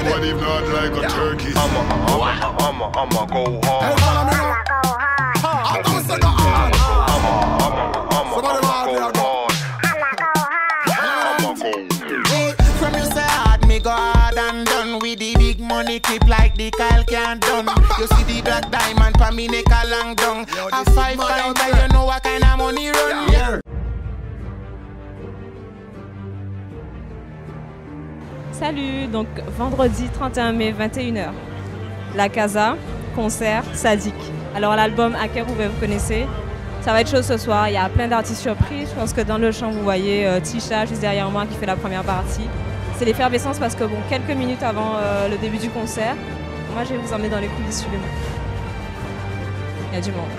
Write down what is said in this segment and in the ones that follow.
Nobody not like a turkey. I'ma go hard. Hey, follow me now. I'm gonna say go hard. Somebody hard, me go. From you say hard, me go hard and done with the big money clip like the Kyle can't done. You see the black diamond for me neck a long down. A 5 times you know what kind of money run. Yeah. Salut, donc vendredi 31 mai 21h, La Casa, concert, Sadik. Alors l'album Akerouvé, vous connaissez, ça va être chaud ce soir, il y a plein d'artistes surprises. Je pense que dans le champ vous voyez Tisha juste derrière moi qui fait la première partie. C'est l'effervescence parce que bon, quelques minutes avant le début du concert, moi je vais vous emmener dans les coulisses, suivez-moi. Il y a du monde.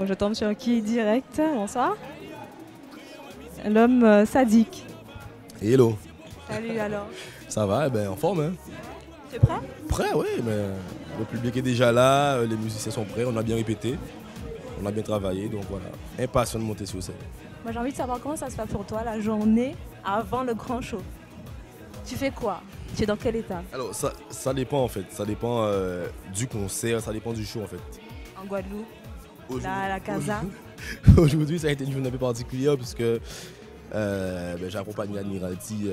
Je tombe sur qui direct. Bonsoir. L'homme Sadik. Hello. Salut alors. Ça va, ben en forme hein. Tu es prêt? Prêt, oui, mais le public est déjà là, les musiciens sont prêts, on a bien répété, on a bien travaillé, donc voilà, impatient de monter sur scène. Moi j'ai envie de savoir comment ça se passe pour toi la journée avant le grand show. Tu fais quoi? Tu es dans quel état? Alors ça dépend en fait, ça dépend du concert, ça dépend du show en fait. En Guadeloupe, la Casa. Aujourd'hui ça a été une journée un peu particulière puisque j'ai accompagné Admiralty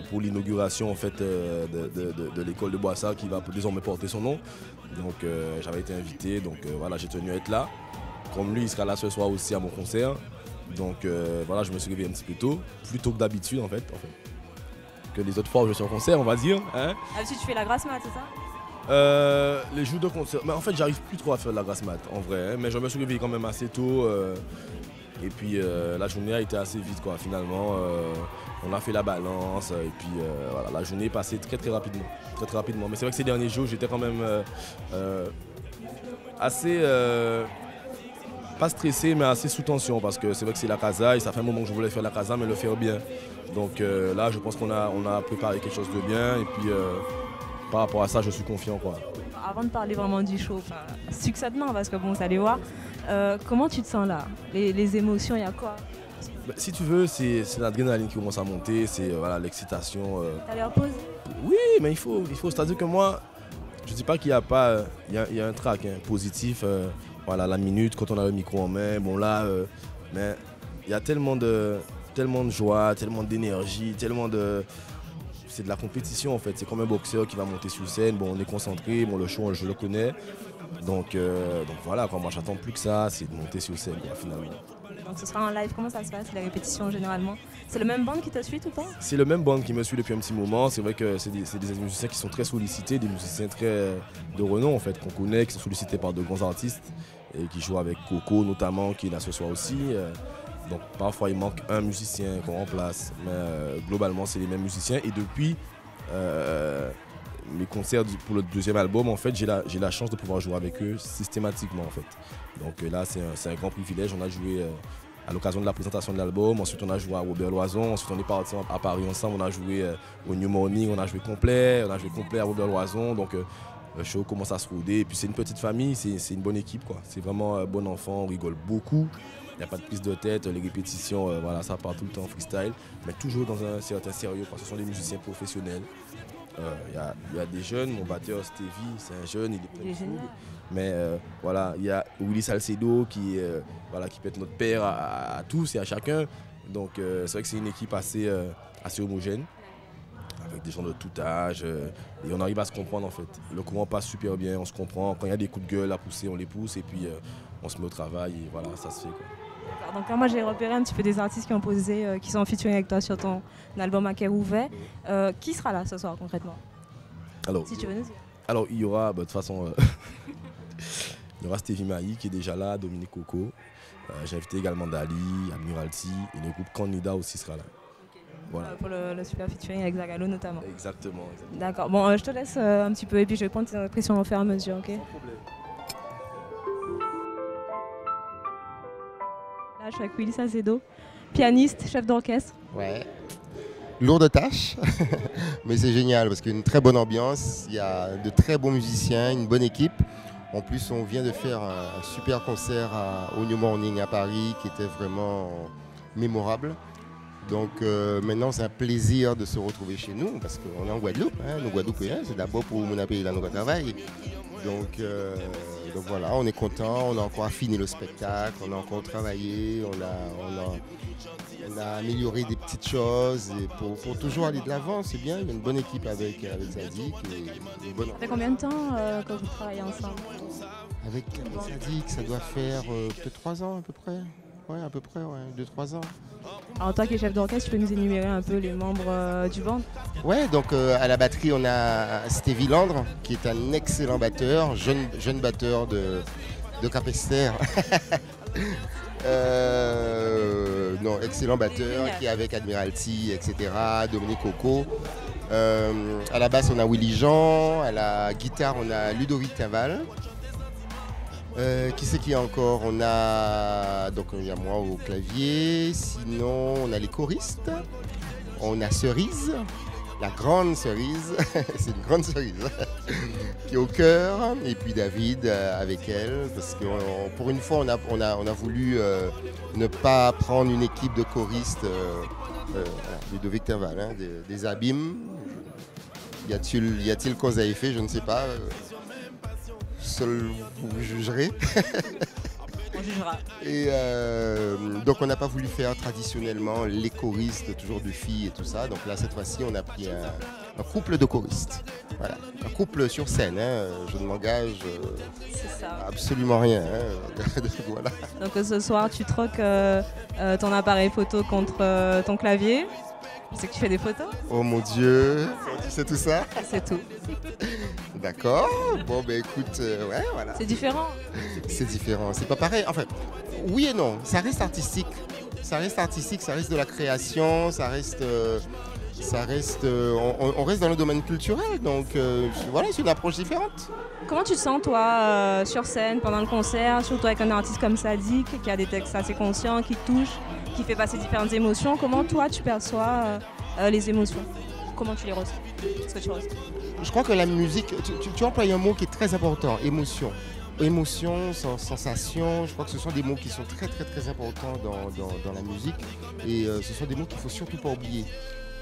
pour l'inauguration en fait, de l'école de Boissard qui va désormais porter son nom. Donc j'avais été invité, donc voilà, j'ai tenu à être là. Comme lui, il sera là ce soir aussi à mon concert. Donc voilà, je me suis réveillé un petit peu tôt, plus tôt que d'habitude en fait. Que les autres fois où je suis en concert, on va dire. Hein. Si tu fais la grasse mat, c'est ça? Les jours de concert, mais en fait j'arrive plus trop à faire de la grasse mat en vrai, hein, mais je me suis réveillé quand même assez tôt. Et puis la journée a été assez vite quoi, finalement. On a fait la balance et puis voilà, la journée est passée très rapidement. Très rapidement. Mais c'est vrai que ces derniers jours, j'étais quand même assez, pas stressé, mais assez sous tension parce que c'est vrai que c'est la Casa et ça fait un moment que je voulais faire la Casa, mais le faire bien. Donc là, je pense qu'on a préparé quelque chose de bien et puis par rapport à ça, je suis confiant quoi. Avant de parler vraiment du show, succinctement parce que bon, vous allez voir, comment tu te sens là? Les émotions, il y a quoi? Si tu veux, c'est l'adrénaline qui commence à monter, c'est voilà, l'excitation. T'as l'air posé? Oui, mais il faut. C'est-à-dire que moi, je ne dis pas qu'il n'y a pas, il y a un track hein, positif, voilà, la minute, quand on a le micro en main, bon là, mais il y a tellement de joie, tellement d'énergie, tellement de... C'est de la compétition en fait, c'est comme un boxeur qui va monter sur scène, bon on est concentré, bon le show je le connais, donc voilà, moi j'attends plus que ça, c'est de monter sur scène quoi, finalement. Donc ce sera en live, comment ça se passe, les répétitions généralement? C'est le même band qui te suit tout le temps? C'est le même band qui me suit depuis un petit moment, c'est vrai que c'est des musiciens qui sont très sollicités, des musiciens très de renom en fait, qu'on connaît, qui sont sollicités par de grands artistes et qui jouent avec Coco notamment, qui est là ce soir aussi. Donc parfois il manque un musicien qu'on remplace, mais globalement c'est les mêmes musiciens. Et depuis mes concerts pour le deuxième album, en fait, j'ai la chance de pouvoir jouer avec eux systématiquement en fait. Donc là c'est un grand privilège, on a joué à l'occasion de la présentation de l'album, ensuite on a joué à Robert Loison, ensuite on est parti à Paris ensemble, on a joué au New Morning, on a joué complet à Robert Loison. Donc le show commence à se roder et puis c'est une petite famille, c'est une bonne équipe quoi. C'est vraiment un bon enfant, on rigole beaucoup. Il n'y a pas de prise de tête, les répétitions, voilà, ça part tout le temps en freestyle, mais toujours dans un certain sérieux parce que ce sont des musiciens professionnels. Il y a des jeunes, mon batteur Stevie, c'est un jeune, il est plein de fougue. Mais voilà, il y a Willy Salcedo qui peut être notre père à tous et à chacun. Donc c'est vrai que c'est une équipe assez homogène, avec des gens de tout âge, et on arrive à se comprendre en fait. Le courant passe super bien, on se comprend. Quand il y a des coups de gueule à pousser, on les pousse et puis on se met au travail et voilà, ça se fait quoi. Donc là, moi j'ai repéré un petit peu des artistes qui ont posé, qui sont en featuring avec toi sur ton album Akerouvé. Qui sera là ce soir concrètement? Alors, si tu veux nous dire. Alors il y aura, de toute façon, il y aura Stevie Maï qui est déjà là, Dominique Coco. J'ai invité également Dali, Admiralty et le groupe Canida aussi sera là. Voilà. Pour le super featuring avec Zagalo notamment. Exactement. D'accord, bon je te laisse un petit peu et puis je vais prendre tes impressions au fur et à mesure, ok? Sans problème. Là je suis avec Willy Salcedo, pianiste, chef d'orchestre. Ouais. Lourde tâche, mais c'est génial parce qu'il y a une très bonne ambiance, il y a de très bons musiciens, une bonne équipe. En plus, on vient de faire un super concert au New Morning à Paris qui était vraiment mémorable. Donc maintenant, c'est un plaisir de se retrouver chez nous parce qu'on est en Guadeloupe. Hein, nous, Guadeloupéens, c'est d'abord pour mon pays là, nous travail. Donc voilà, on est content, on a encore affiné le spectacle, on a encore travaillé, on a amélioré des petites choses et pour toujours aller de l'avant, c'est bien. Il y a une bonne équipe avec Zadig. Ça fait combien de temps que vous travaillez ensemble? Avec Zadig, ça doit faire peut-être 3 ans à peu près. Ouais, à peu près, 2-3 ans. Alors toi qui es chef d'orchestre, tu peux nous énumérer un peu les membres du band? Ouais, donc à la batterie, on a Stevie Landre, qui est un excellent batteur, jeune batteur de Capesterre. Non, excellent batteur, qui est avec Admiralty, etc., Dominique Coco. À la basse, on a Willy Jean, à la guitare, on a Ludovic Taval. Qui c'est qu'il y a encore? On a donc il y a moi au clavier, sinon on a les choristes, on a Cerise, la grande Cerise, c'est une grande Cerise qui est au chœur, et puis David avec elle, parce que pour une fois on a voulu ne pas prendre une équipe de choristes, Ludovic Taval, hein, des abîmes. Y a-t-il cause à effet? Je ne sais pas. Seul vous jugerez. On jugera. Et donc on n'a pas voulu faire traditionnellement les choristes, toujours de filles et tout ça. Donc là cette fois-ci on a pris un couple de choristes. Voilà. Un couple sur scène, hein. Je ne m'engage absolument rien. Hein. Voilà. Donc ce soir tu troques ton appareil photo contre ton clavier. Je sais que tu fais des photos. Oh mon Dieu, tu sais tout ça? C'est tout. D'accord. Bon, ben écoute, ouais, voilà. C'est différent. C'est différent. C'est pas pareil. Enfin, oui et non. Ça reste artistique. Ça reste artistique. Ça reste de la création. Ça reste. On reste dans le domaine culturel. Donc voilà, c'est une approche différente. Comment tu te sens toi sur scène pendant le concert, surtout avec un artiste comme Zadig qui a des textes assez conscients, qui touche, qui fait passer différentes émotions? Comment toi tu perçois les émotions? Comment tu les ressens? Qu'est-ce que tu ressens? Je crois que la musique, tu emploies un mot qui est très important, émotion. Émotion, sensation, je crois que ce sont des mots qui sont très très très importants dans la musique. Et ce sont des mots qu'il ne faut surtout pas oublier.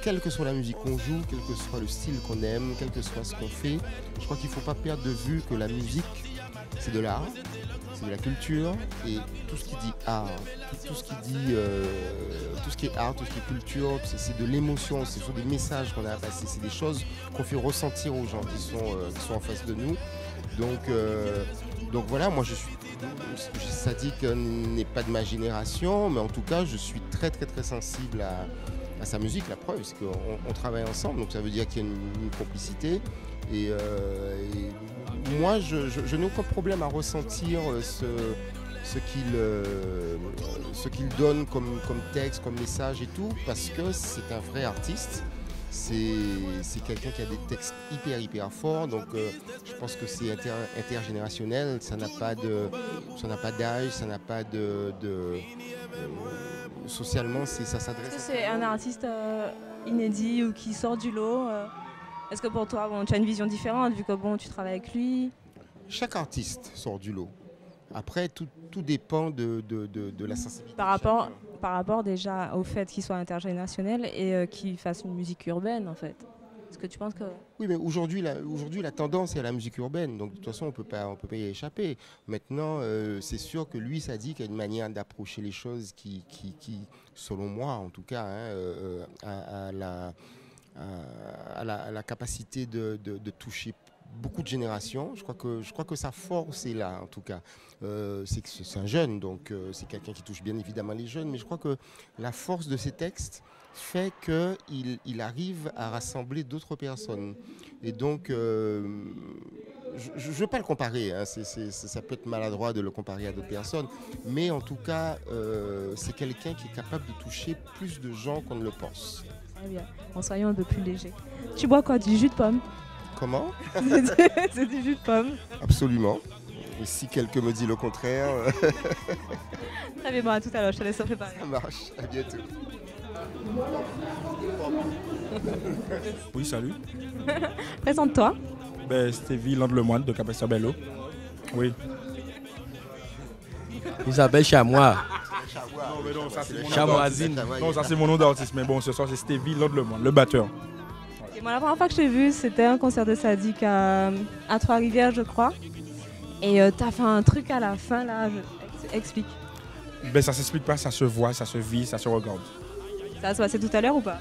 Quelle que soit la musique qu'on joue, quel que soit le style qu'on aime, quel que soit ce qu'on fait, je crois qu'il ne faut pas perdre de vue que la musique, c'est de l'art, c'est de la culture, et tout ce qui dit art, tout ce qui est art, tout ce qui est culture, c'est de l'émotion, ce sont des messages qu'on a à passer, c'est des choses qu'on fait ressentir aux gens qui sont en face de nous. Donc voilà, moi Zadig n'est pas de ma génération, mais en tout cas je suis très très très sensible à sa musique. La preuve, c'est qu'on travaille ensemble, donc ça veut dire qu'il y a une complicité. Et moi, je n'ai aucun problème à ressentir ce qu'il donne comme texte, comme message et tout, parce que c'est un vrai artiste. C'est quelqu'un qui a des textes hyper forts, donc je pense que c'est intergénérationnel, ça n'a pas d'âge, ça n'a pas de socialement, ça s'adresse. Est-ce que c'est un artiste inédit ou qui sort du lot? Est-ce que pour toi, tu as une vision différente vu que tu travailles avec lui? Chaque artiste sort du lot. Après, tout dépend de la sensibilité. Par rapport déjà au fait qu'il soit intergénérationnel et qu'il fasse une musique urbaine, en fait. Est-ce que tu penses que... Oui, mais aujourd'hui, la tendance est à la musique urbaine. Donc, de toute façon, on peut pas y échapper. Maintenant, c'est sûr que lui, ça dit qu'il y a une manière d'approcher les choses qui, selon moi, en tout cas, hein, a la capacité de toucher beaucoup de générations. Je crois que sa force est là, en tout cas. C'est un jeune, donc c'est quelqu'un qui touche bien évidemment les jeunes, mais je crois que la force de ses textes fait qu'il arrive à rassembler d'autres personnes. Et donc, je ne veux pas le comparer, hein, ça peut être maladroit de le comparer à d'autres personnes, mais en tout cas, c'est quelqu'un qui est capable de toucher plus de gens qu'on ne le pense. Très bien, en soyons un peu plus léger. Tu bois quoi? Du jus de pomme? Comment? C'est du jus de pomme. Absolument. Et si quelqu'un me dit le contraire... Très bien, bon, à tout à l'heure, je te laisse préparer. Ça marche, à bientôt. Oui, salut. Présente-toi. Stevie Landlemoine de Capesterre Bello. Oui. Il s'appelle Chamois. Non, mais non, ça c'est mon nom Chamoisine. d'artiste. Non, ça c'est mon nom d'artiste. Mais bon, ce soir c'est Stevie Londlemont, le batteur. Et moi, la première fois que je t'ai vu, c'était un concert de Sadik à Trois-Rivières, je crois. Et t'as fait un truc à la fin, là, explique. Ben ça s'explique pas, ça se voit, ça se vit, ça se regarde. Ça va se passer tout à l'heure ou pas?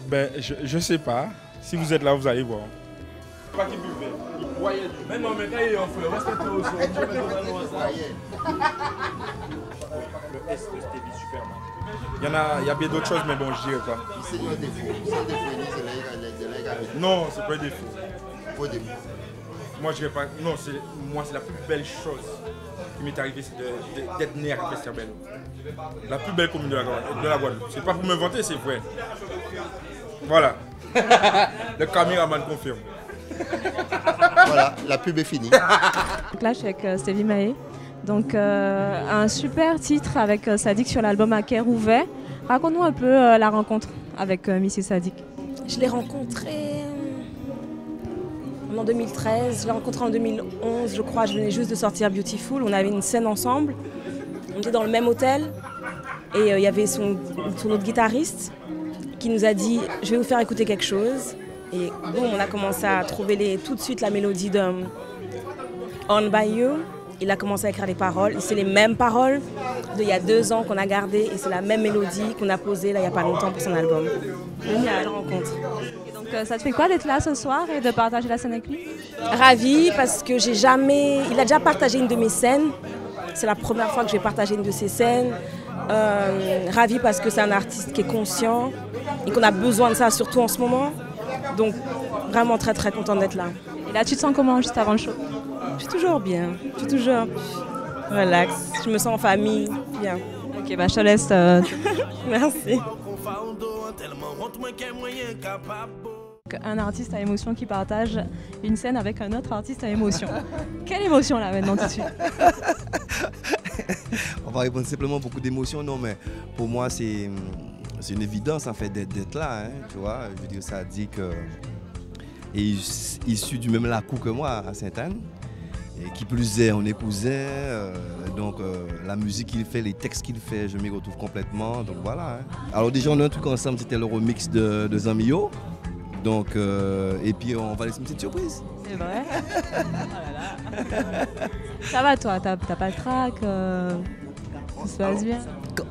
Ben je sais pas. Si vous êtes là, vous allez voir. Pas qui buvait. Il voyait. Mais non, mais quand il est en feu, respectez aussi. Le S de Stevie, Superman. Il y a bien d'autres choses, mais bon, je dirais pas. C'est un défaut. Non, c'est pas un défaut. Pas de défaut. Moi, je dirais pas. Non, c'est la plus belle chose qui m'est arrivée, c'est d'être né à Capesterre-Belle. La plus belle commune de la Guadeloupe. C'est pas pour me vanter, c'est vrai. Voilà. Le caméraman confirme. Voilà, la pub est finie. Donc là, je suis avec Stevie Maé. Donc, un super titre avec Sadik sur l'album À Cœur Ouvert. Raconte-nous un peu la rencontre avec Missy Sadik. Je l'ai rencontré en 2013, je l'ai rencontré en 2011, je crois. Je venais juste de sortir Beautiful. On avait une scène ensemble. On était dans le même hôtel. Et il y avait son autre guitariste qui nous a dit « Je vais vous faire écouter quelque chose ». Et boum, on a commencé à trouver tout de suite la mélodie de On By You. Il a commencé à écrire les paroles. Et c'est les mêmes paroles d'il y a 2 ans qu'on a gardées. Et c'est la même mélodie qu'on a posée là, il n'y a pas longtemps pour son album. Génial rencontre. Et donc, ça te fait quoi d'être là ce soir et de partager la scène avec lui? Ravie parce que il a déjà partagé une de mes scènes. C'est la première fois que je vais partager une de ses scènes. Ravie parce que c'est un artiste qui est conscient et qu'on a besoin de ça, surtout en ce moment. Donc vraiment très très contente d'être là. Et là, tu te sens comment juste avant le show? Je suis toujours bien, je suis toujours relax, je me sens en famille, bien. Ok, bah je te laisse. Merci. Un artiste à émotion qui partage une scène avec un autre artiste à émotion. Quelle émotion là maintenant tout de suite? On va répondre simplement beaucoup d'émotions, non, mais pour moi c'est une évidence en fait d'être là, hein, tu vois. Je veux dire, ça dit que est issu du même lacou que moi à Sainte-Anne. Et qui plus est, on est cousins, donc la musique qu'il fait, les textes qu'il fait, je m'y retrouve complètement, donc voilà. Hein. Alors déjà on a un truc ensemble, c'était le remix de Zamio, donc et puis on va laisser une petite surprise. C'est vrai. Oh là là. Ça va toi, t'as pas le trac, ça se passe bien.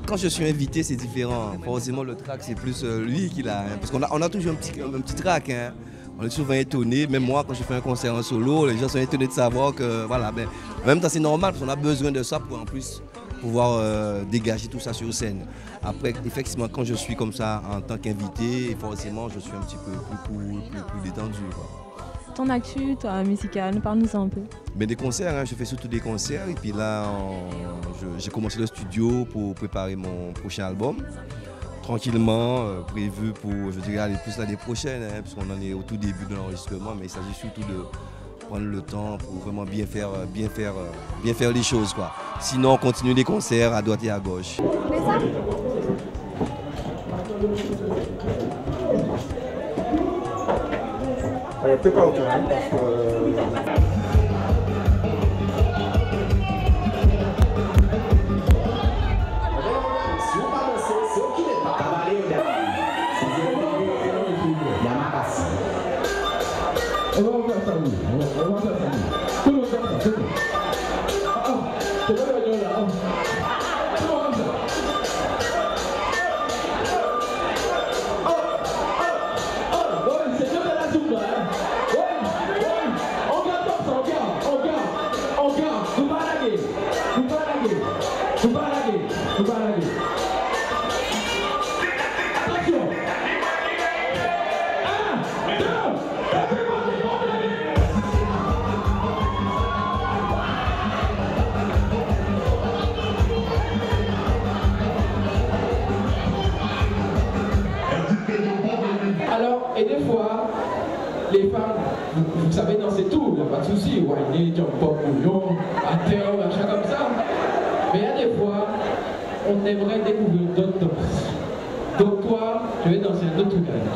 Quand je suis invité, c'est différent. Forcément, le track, c'est plus lui qui l'a. Hein, parce qu'on a toujours un petit track. Hein. On est souvent étonnés. Même moi, quand je fais un concert en solo, les gens sont étonnés de savoir que. Voilà, ben, en même temps, c'est normal parce qu'on a besoin de ça pour en plus pouvoir dégager tout ça sur scène. Après, effectivement, quand je suis comme ça en tant qu'invité, forcément, je suis un petit peu plus détendu. Quoi. Ton actu, toi, musical, parle-nous un peu. Ben, des concerts, hein, je fais surtout des concerts. Et puis là, j'ai commencé le studio pour préparer mon prochain album. Tranquillement, prévu pour, je dirais, aller plus l'année prochaine, hein, parce qu'on en est au tout début de l'enregistrement. Mais il s'agit surtout de prendre le temps pour vraiment bien faire les choses, quoi. Sinon, on continue les concerts à droite et à gauche. T'es pas au courant. Alors, et des fois, les femmes, vous savez danser tout, il n'y a pas de souci, whiner, jump up, bouillon, à terre, machin comme ça. Mais il y a des fois, on aimerait découvrir d'autres danses. Donc toi, je vais danser un autre truc avec toi.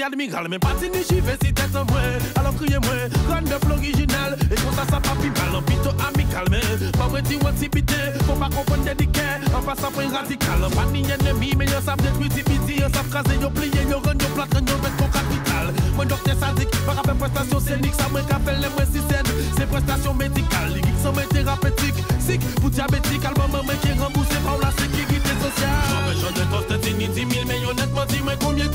Admiral, mais pas ni j'y vais si t'es en moi. Alors criez-moi, grande de l'original. Et quand ça pas plus mal, en pito amical. Mais pas vrai dire what si pité, faut pas comprendre dédiqué. En passant pour un radical, pas ni ennemi, mais y'en savent détruire si piti. Y'en savent craser, y'en plier, y'en rendre, y'en plâtre, y'en mettre ton capital. Moi, docteur sadique, par rapport à prestation scénique, ça m'a qu'à faire les moins si scènes. C'est prestations médicales, les geeks sont mes thérapeutiques. Sick, pour diabétique, allemand, mais qui est remboursé par la sécurité sociale. J'en ai tosté 10 000, mais honnêtement, dis-moi combien, ou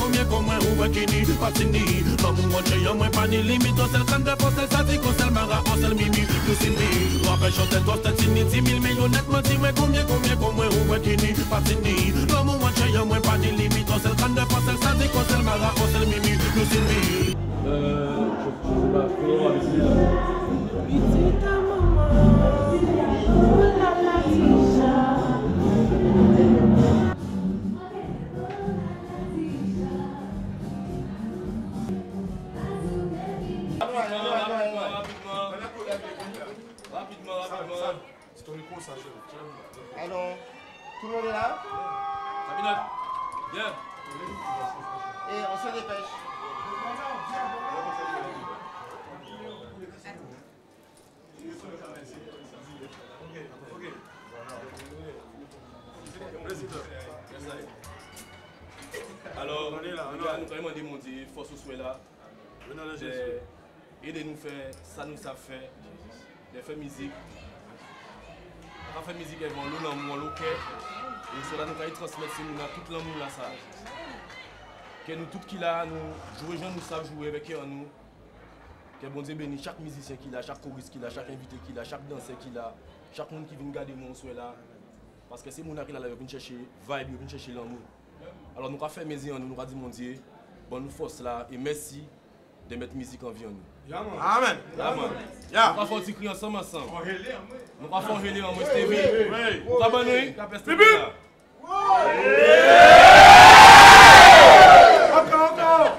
qui pas fini. Comme moi, j'ai moins pas ni limite. On s'est le canne de force, ça dit qu'on s'est le mara, on s'est le mimi. Nous c'est mi. Rappel, chanter, toi, c'est 10 000, mais honnêtement, dis-moi combien, ou qui pas fini. Comme moi, j'ai moins pas ni limite. On s'est le canne de force, ça dit qu'on s'est le mara, on s'est le mimi. Nous c'est mi. Je sais pas, comment avec celui-là. C'est ton micro, ça, je... Alors, tout le monde est là? Bien. Et on se dépêche. Alors, nous avons vraiment demandé, force au souhait là, aidez-nous faire, ça nous a fait, de faire musique. On va faire musique avec l'eau dans mon local. Et cela nous va transmettre tout l'amour là ça. Que nous tout qui là, nous jouer gens nous savent jouer avec eux nous. Que bon Dieu bénisse chaque musicien qui là, chaque choriste qui là, chaque invité qui là, chaque danseur qui là, chaque monde qui vient garder mon souhait là. Parce que c'est mon qui là vient chercher vibe, vient chercher l'amour. Alors nous va faire mes nous va dire mon Dieu, bon nous force là et merci de mettre musique en vie en nous. Amen. Amen. Ya. On va faire un petit cri ensemble. On va faire un relais en moi, Oui. Stevie. On va banner. Encore.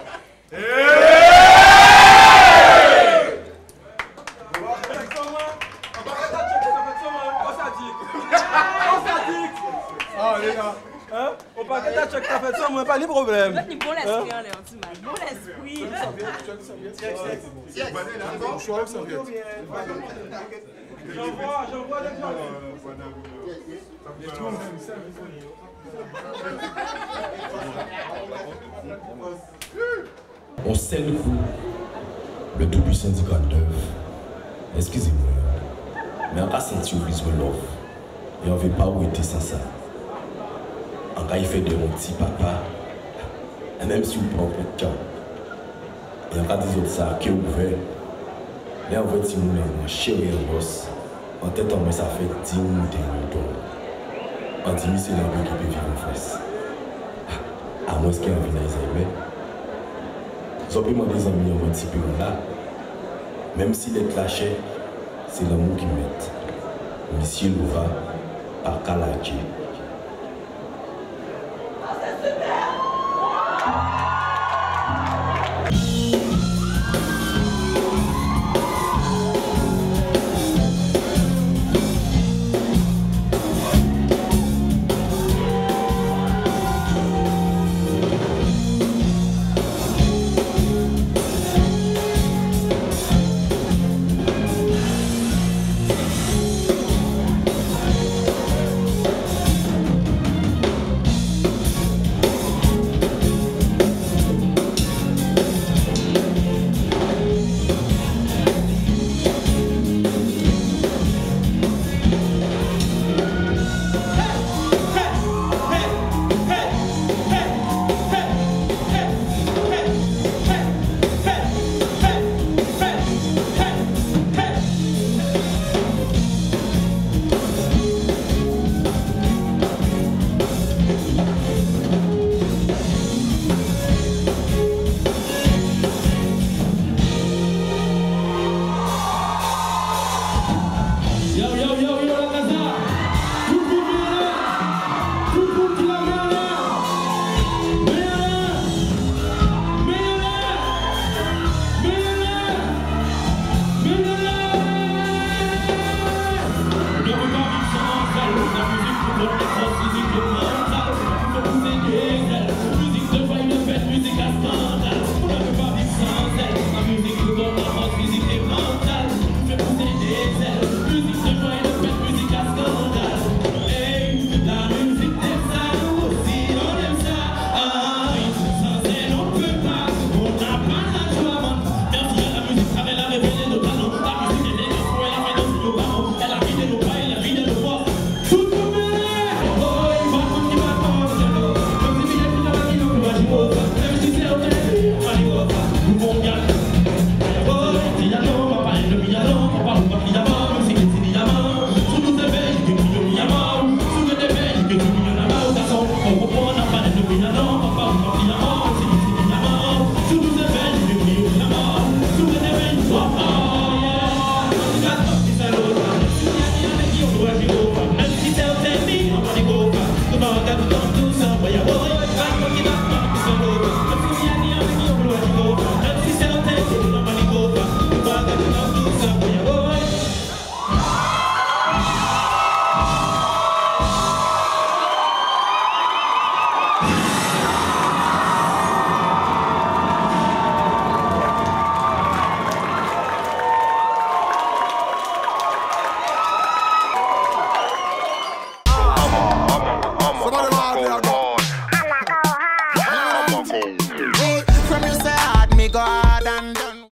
Ah les gars, hein? On pas que t'as check t'as fait ça, moi pas de problème. Là, bon l'esprit, hein, Léon, tu m'as bon l'esprit. J'envoie les gens. On sait le coup, le tout puissant du grand œuvre. Excusez-moi, mais on a senti au brise de l'offre. Et on ne veut pas où était sans ça. En cas, il fait de mon petit papa, et même si vous prenez de temps, et en cas des autres ça qui est ouvert, là on veut dire mon chéri en boss, en tête en moi ça fait 10 minutes et demi. En 10 minutes c'est l'envie qui peut vivre en face. À moins qu'il y ait envie dans les amis. Ils ont pris des amis en un petit peu là. Même s'il est clashé, c'est l'amour qui met. Monsieur Louva, par Kalaki.